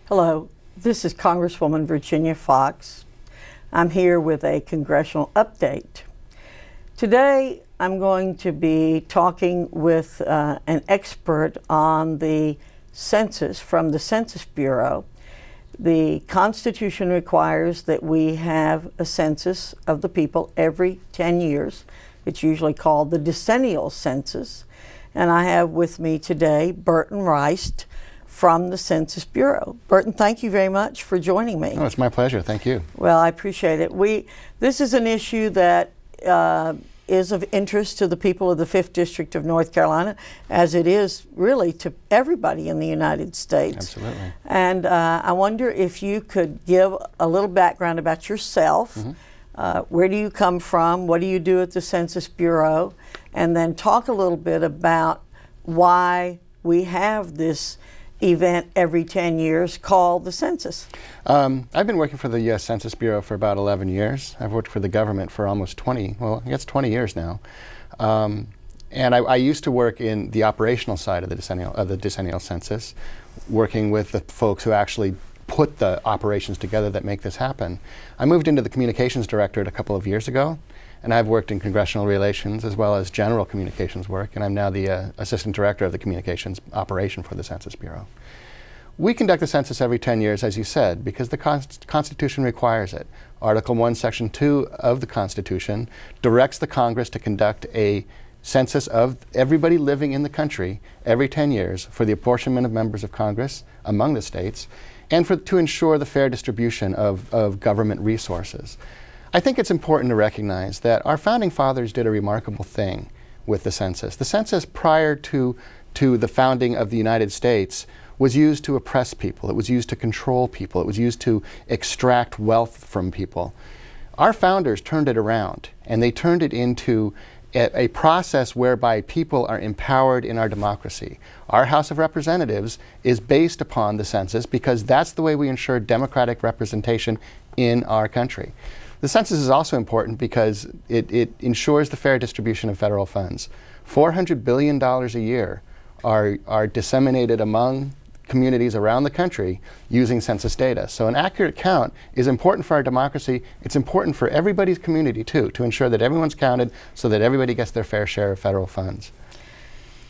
Hello, this is Congresswoman Virginia Foxx. I'm here with a congressional update. Today, I'm going to be talking with an expert on the census from the Census Bureau. The Constitution requires that we have a census of the people every 10 years. It's usually called the decennial census. And I have with me today Burton Reist from the Census Bureau. Burton, thank you very much for joining me. Oh, it's my pleasure. Thank you. Well, I appreciate it. This is an issue that is of interest to the people of the 5th District of North Carolina, as it is really to everybody in the United States. Absolutely. And I wonder if you could give a little background about yourself. Where do you come from? What do you do at the Census Bureau? And then talk a little bit about why we have this event every 10 years called the census. I've been working for the U.S. Census Bureau for about 11 years. I've worked for the government for almost 20 years now. And I used to work in the operational side of the decennial census, working with the folks who actually put the operations together that make this happen. I moved into the communications directorate a couple of years ago, and I've worked in congressional relations as well as general communications work, and I'm now the assistant director of the communications operation for the Census Bureau. We conduct the census every 10 years, as you said, because the Constitution requires it. Article 1, Section 2 of the Constitution directs the Congress to conduct a census of everybody living in the country every 10 years for the apportionment of members of Congress among the states, and to ensure the fair distribution of government resources. I think it's important to recognize that our founding fathers did a remarkable thing with the census. The census prior to the founding of the United States was used to oppress people. It was used to control people. It was used to extract wealth from people. Our founders turned it around, and they turned it into a process whereby people are empowered in our democracy. Our House of Representatives is based upon the census because that's the way we ensure democratic representation in our country. The census is also important because it ensures the fair distribution of federal funds. $400 billion a year are disseminated among communities around the country using census data. So an accurate count is important for our democracy. It's important for everybody's community too, to ensure that everyone's counted so that everybody gets their fair share of federal funds.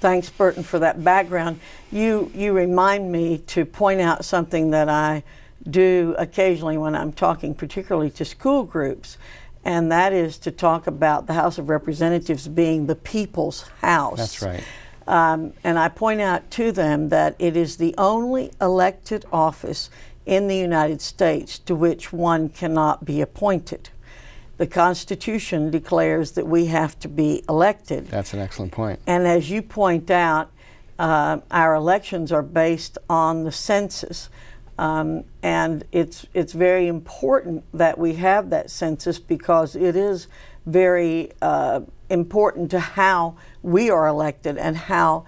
Thanks, Burton, for that background. You remind me to point out something that I do occasionally when I'm talking particularly to school groups, and that is to talk about the House of Representatives being the people's house. That's right. And I point out to them that it is the only elected office in the United States to which one cannot be appointed. The Constitution declares that we have to be elected. That's an excellent point. And as you point out, our elections are based on the census. And it's very important that we have that census because it is very important to how we are elected and how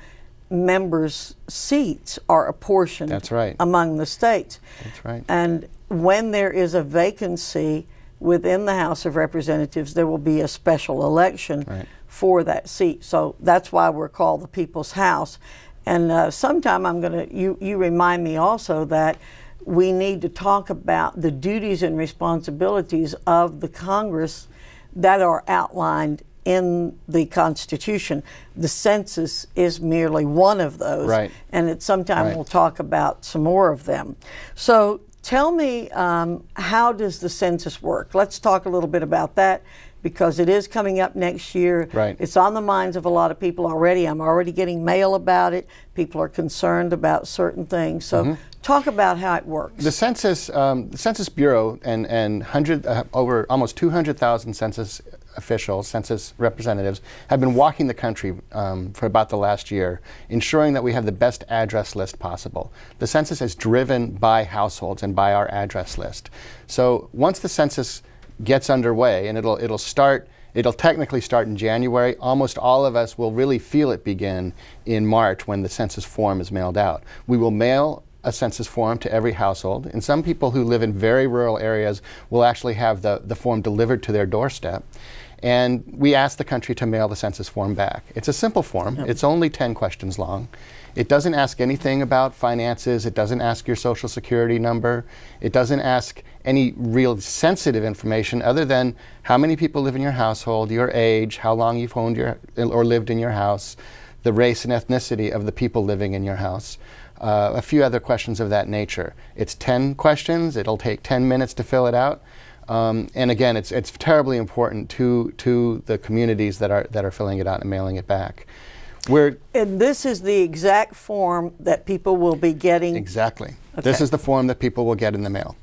members' seats are apportioned. That's right. Among the states. That's right. And when there is a vacancy within the House of Representatives, there will be a special election for that seat. So that's why we're called the People's House. And sometime you remind me also that we need to talk about the duties and responsibilities of the Congress that are outlined in the Constitution. The census is merely one of those. Right. And sometime we'll talk about some more of them. So tell me, how does the census work? Let's talk a little bit about that, because it is coming up next year. Right. It's on the minds of a lot of people already. I'm already getting mail about it. People are concerned about certain things. So talk about how it works. The Census Bureau and over almost 200,000 census officials, census representatives, have been walking the country for about the last year, ensuring that we have the best address list possible. The census is driven by households and by our address list. So once the census gets underway, and it'll technically start in January, almost all of us will really feel it begin in March when the census form is mailed out. We will mail a census form to every household, and some people who live in very rural areas will actually have the form delivered to their doorstep. And we ask the country to mail the census form back. It's a simple form. It's only 10 questions long. It doesn't ask anything about finances. It doesn't ask your Social Security number. It doesn't ask any real sensitive information other than how many people live in your household, your age, how long you've owned or lived in your house, the race and ethnicity of the people living in your house. A few other questions of that nature. It's 10 questions. It'll take 10 minutes to fill it out. And again, it's terribly important to the communities that are filling it out and mailing it back. And this is the exact form that people will be getting? Exactly. Okay. This is the form that people will get in the mail.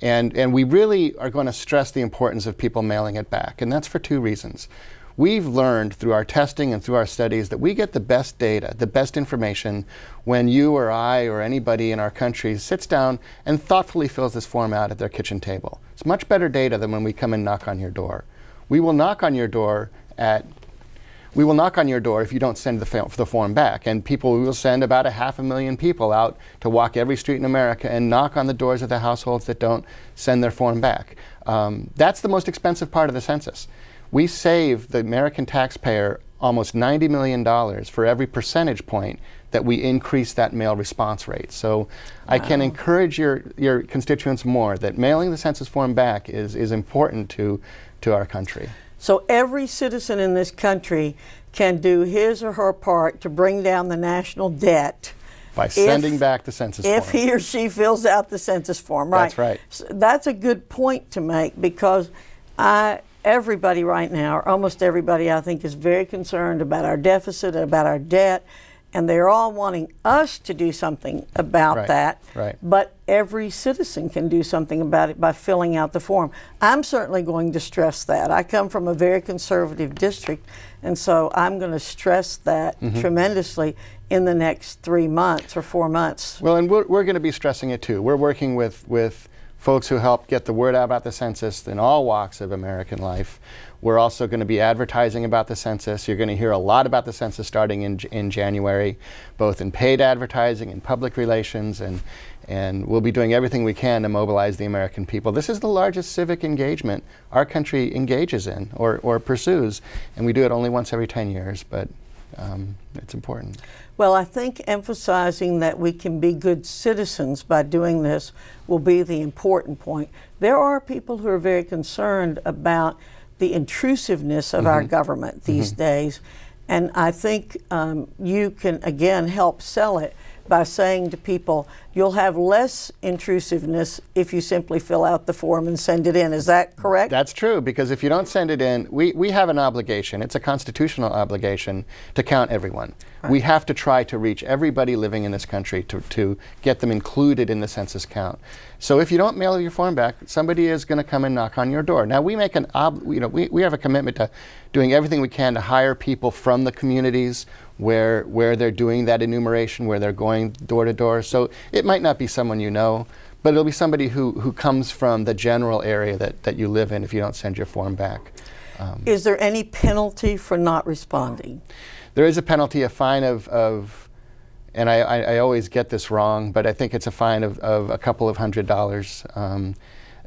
And we really are going to stress the importance of people mailing it back, and that's for two reasons. We've learned through our testing and through our studies that we get the best data, the best information when you or I or anybody in our country sits down and thoughtfully fills this form out at their kitchen table. It's much better data than when we come and knock on your door. We will knock on your door if you don't send the form back. And we will send about 500,000 people out to walk every street in America and knock on the doors of the households that don't send their form back. That's the most expensive part of the census. We save the American taxpayer almost $90 million for every percentage point that we increase that mail response rate. So wow. I can encourage your constituents more that mailing the census form back is important to our country. So every citizen in this country can do his or her part to bring down the national debt by sending back the census form. If he or she fills out the census form, right? That's right. So that's a good point to make, because everybody right now, or almost everybody, I think, is very concerned about our deficit, about our debt, and they're all wanting us to do something about that. Right. But every citizen can do something about it by filling out the form. I'm certainly going to stress that. I come from a very conservative district, and so I'm going to stress that tremendously in the next 3 months or 4 months. Well, and we're going to be stressing it too. We're working with folks who help get the word out about the census in all walks of American life. We're also going to be advertising about the census. You're going to hear a lot about the census starting in January, both in paid advertising and public relations, and we'll be doing everything we can to mobilize the American people. This is the largest civic engagement our country engages in or pursues, and we do it only once every 10 years, but it's important. Well, I think emphasizing that we can be good citizens by doing this will be the important point. There are people who are very concerned about the intrusiveness of our government these days, and I think you can, again, help sell it by saying to people, you'll have less intrusiveness if you simply fill out the form and send it in. Is that correct? That's true, because if you don't send it in, we have an obligation. It's a constitutional obligation to count everyone. Right. We have to try to reach everybody living in this country to get them included in the census count. So if you don't mail your form back, somebody is going to come and knock on your door. Now we make we have a commitment to doing everything we can to hire people from the communities where they're doing that enumeration, where they're going door to door. So it might not be someone you know, but it'll be somebody who comes from the general area that you live in if you don't send your form back. Is there any penalty for not responding? There is a penalty, a fine of and I always get this wrong, but I think it's a fine of a couple of $100s.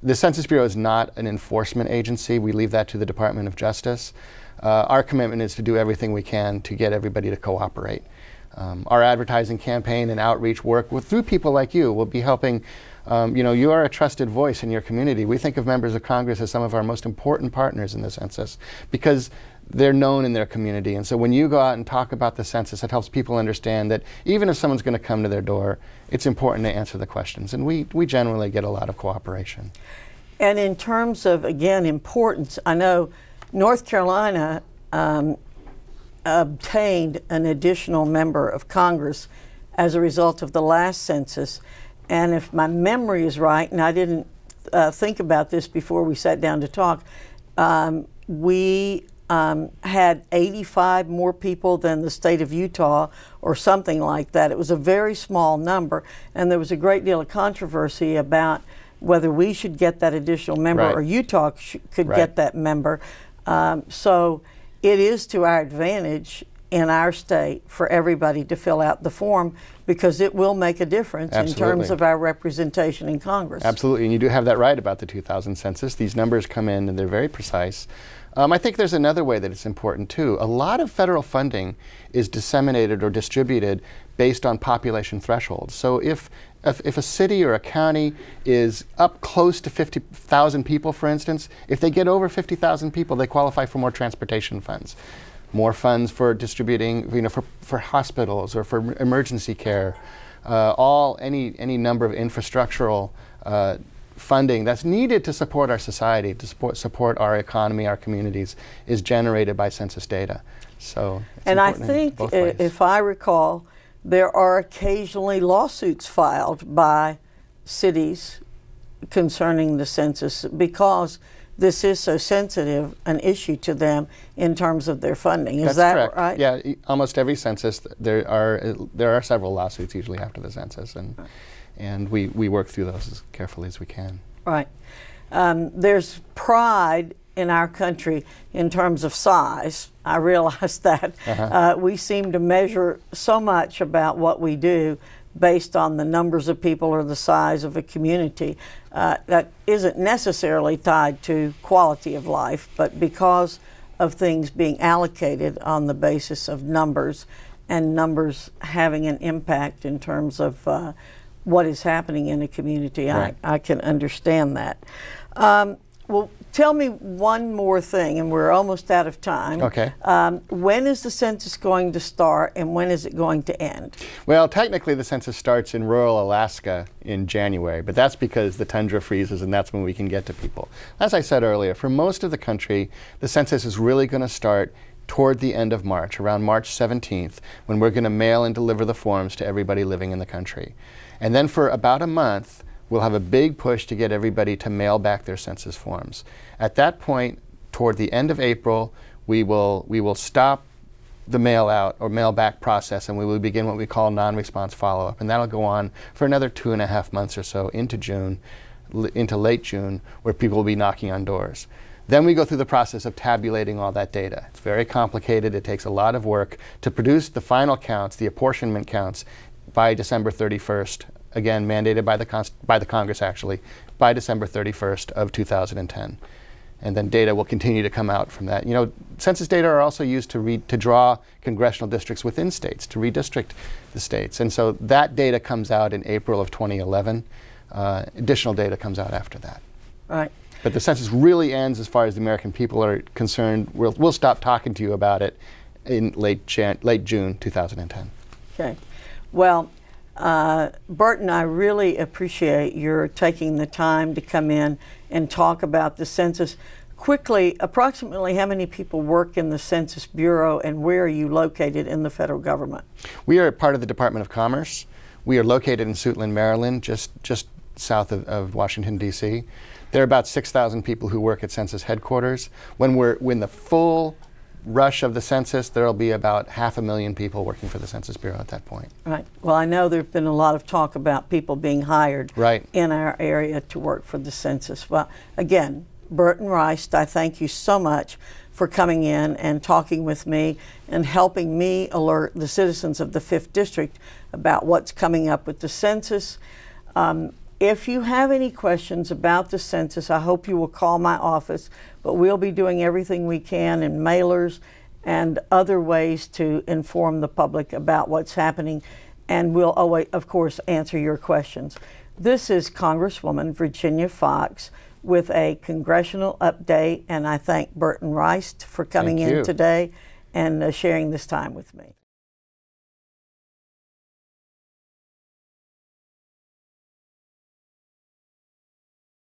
The Census Bureau is not an enforcement agency. We leave that to the Department of Justice. Our commitment is to do everything we can to get everybody to cooperate. Our advertising campaign and outreach work through people like you will be helping. You are a trusted voice in your community. We think of members of Congress as some of our most important partners in the census because they're known in their community. And so when you go out and talk about the census, it helps people understand that even if someone's going to come to their door, it's important to answer the questions. And we generally get a lot of cooperation. And in terms of, again, importance, I know North Carolina obtained an additional member of Congress as a result of the last census. And if my memory is right, and I didn't think about this before we sat down to talk, we had 85 more people than the state of Utah or something like that. It was a very small number, and there was a great deal of controversy about whether we should get that additional member or Utah could get that member. So it is to our advantage in our state for everybody to fill out the form because it will make a difference in terms of our representation in Congress. Absolutely, and you do have that right about the 2000 census. These numbers come in and they're very precise. I think there's another way that it's important too. A lot of federal funding is disseminated or distributed based on population thresholds. So if a city or a county is up close to 50,000 people, for instance, if they get over 50,000 people, they qualify for more transportation funds, more funds for distributing, for hospitals or for emergency care, any number of infrastructural funding that's needed to support our society, to support our economy, our communities, is generated by census data. So, and I think, if I recall, there are occasionally lawsuits filed by cities concerning the census because this is so sensitive an issue to them in terms of their funding. Is that correct. Right? Yeah, almost every census there are several lawsuits usually after the census, and we work through those as carefully as we can. Right. There's pride in our country in terms of size. I realize that. We seem to measure so much about what we do based on the numbers of people or the size of a community. That isn't necessarily tied to quality of life, but because of things being allocated on the basis of numbers, and numbers having an impact in terms of what is happening in a community. Right. I can understand that. Well, tell me one more thing, and we're almost out of time. Okay. When is the census going to start, and when is it going to end? Well, technically the census starts in rural Alaska in January, but that's because the tundra freezes and that's when we can get to people. As I said earlier, for most of the country, the census is really going to start toward the end of March, around March 17th, when we're going to mail and deliver the forms to everybody living in the country. And then for about a month, we'll have a big push to get everybody to mail back their census forms. At that point, toward the end of April, we will stop the mail out or mail back process, and we will begin what we call non-response follow-up. And that'll go on for another 2.5 months or so into June, into late June, where people will be knocking on doors. Then we go through the process of tabulating all that data. It's very complicated. It takes a lot of work to produce the final counts, the apportionment counts, by December 31st, again mandated by the Congress actually, by December 31st of 2010. And then data will continue to come out from that. You know, census data are also used to draw congressional districts within states, to redistrict the states. And so that data comes out in April of 2011. Additional data comes out after that. Right. But the census really ends, as far as the American people are concerned. We'll stop talking to you about it in late June 2010. Okay. Well, Burton, I really appreciate your taking the time to come in and talk about the census. Quickly, approximately how many people work in the Census Bureau, and where are you located in the federal government? We are part of the Department of Commerce. We are located in Suitland, Maryland, just south of Washington, D.C. There are about 6,000 people who work at Census headquarters. When the full rush of the census, there will be about 500,000 people working for the Census Bureau at that point. Right. Well, I know there's been a lot of talk about people being hired in our area to work for the census. Well, again, Burton Reist, I thank you so much for coming in and talking with me and helping me alert the citizens of the 5th District about what's coming up with the census. If you have any questions about the census, I hope you will call my office, but we'll be doing everything we can in mailers and other ways to inform the public about what's happening, and we'll always, of course, answer your questions. This is Congresswoman Virginia Foxx with a congressional update, and I thank Burton Reist for coming in today and sharing this time with me.